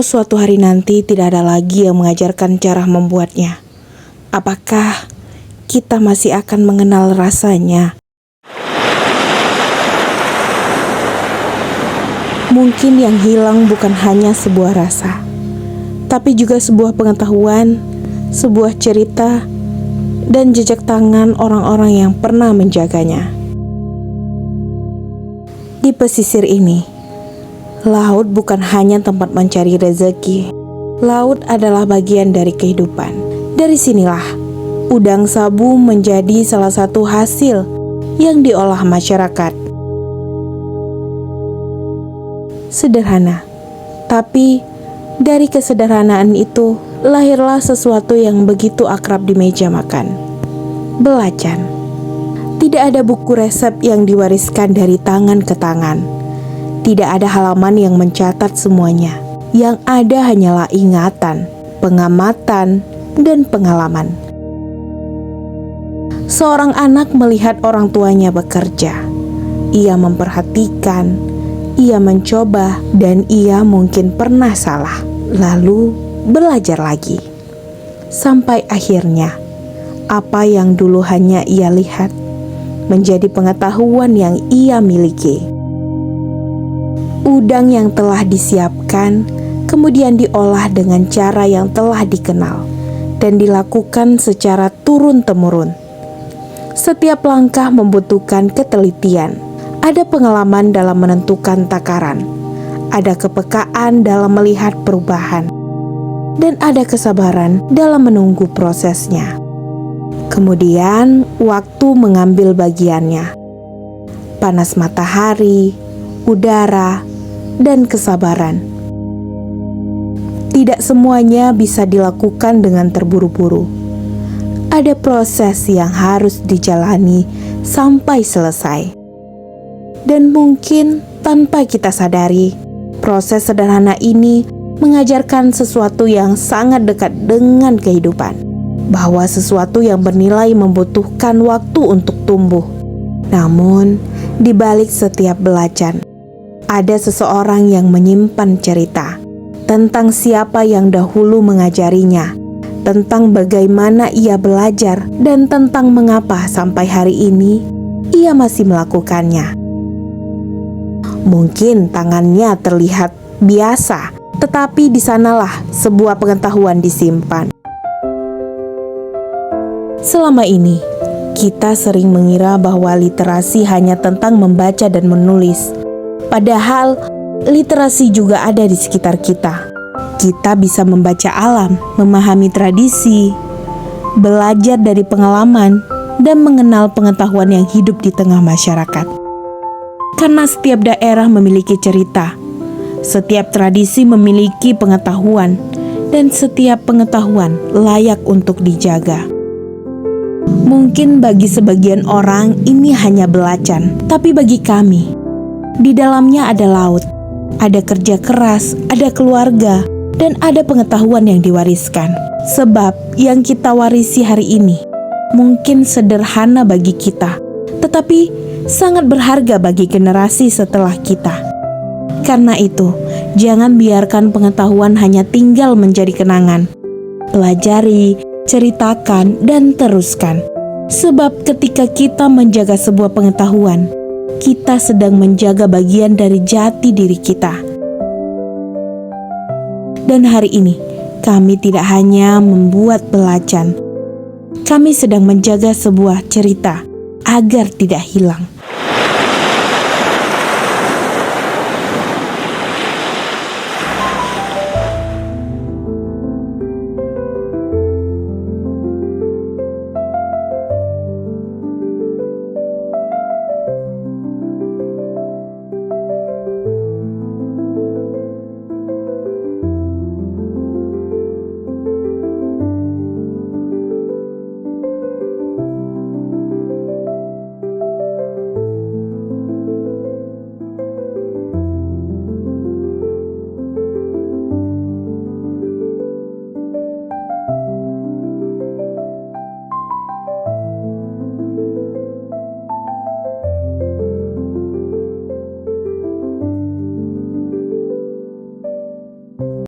Kalau suatu hari nanti tidak ada lagi yang mengajarkan cara membuatnya, apakah kita masih akan mengenal rasanya? Mungkin yang hilang bukan hanya sebuah rasa, tapi juga sebuah pengetahuan, sebuah cerita, dan jejak tangan orang-orang yang pernah menjaganya. Di pesisir ini, laut bukan hanya tempat mencari rezeki. Laut adalah bagian dari kehidupan. Dari sinilah, udang sabu menjadi salah satu hasil yang diolah masyarakat. Sederhana, tapi dari kesederhanaan itu lahirlah sesuatu yang begitu akrab di meja makan. Belacan. Tidak ada buku resep yang diwariskan dari tangan ke tangan. Tidak ada halaman yang mencatat semuanya. Yang ada hanyalah ingatan, pengamatan, dan pengalaman. Seorang anak melihat orang tuanya bekerja. Ia memperhatikan, ia mencoba, dan ia mungkin pernah salah, lalu belajar lagi. Sampai akhirnya, apa yang dulu hanya ia lihat, menjadi pengetahuan yang ia miliki. Udang yang telah disiapkan, kemudian diolah dengan cara yang telah dikenal, dan dilakukan secara turun-temurun. Setiap langkah membutuhkan ketelitian. Ada pengalaman dalam menentukan takaran, ada kepekaan dalam melihat perubahan, dan ada kesabaran dalam menunggu prosesnya. Kemudian, waktu mengambil bagiannya. Panas matahari, udara, dan kesabaran. Tidak semuanya bisa dilakukan dengan terburu-buru. Ada proses yang harus dijalani sampai selesai. Dan mungkin tanpa kita sadari, proses sederhana ini mengajarkan sesuatu yang sangat dekat dengan kehidupan. Bahwa sesuatu yang bernilai membutuhkan waktu untuk tumbuh. Namun, di balik setiap belacan, ada seseorang yang menyimpan cerita tentang siapa yang dahulu mengajarinya, tentang bagaimana ia belajar, dan tentang mengapa sampai hari ini ia masih melakukannya. Mungkin tangannya terlihat biasa, tetapi di sanalah sebuah pengetahuan disimpan. Selama ini, kita sering mengira bahwa literasi hanya tentang membaca dan menulis. Padahal, literasi juga ada di sekitar kita. Kita bisa membaca alam, memahami tradisi, belajar dari pengalaman, dan mengenal pengetahuan yang hidup di tengah masyarakat. Karena setiap daerah memiliki cerita, setiap tradisi memiliki pengetahuan, dan setiap pengetahuan layak untuk dijaga. Mungkin bagi sebagian orang ini hanya belacan, tapi bagi kami, di dalamnya ada laut, ada kerja keras, ada keluarga, dan ada pengetahuan yang diwariskan. Sebab yang kita warisi hari ini mungkin sederhana bagi kita, tetapi sangat berharga bagi generasi setelah kita. Karena itu, jangan biarkan pengetahuan hanya tinggal menjadi kenangan. Pelajari, ceritakan, dan teruskan. Sebab ketika kita menjaga sebuah pengetahuan, kita sedang menjaga bagian dari jati diri kita. Dan hari ini, kami tidak hanya membuat belacan, kami sedang menjaga sebuah cerita agar tidak hilang.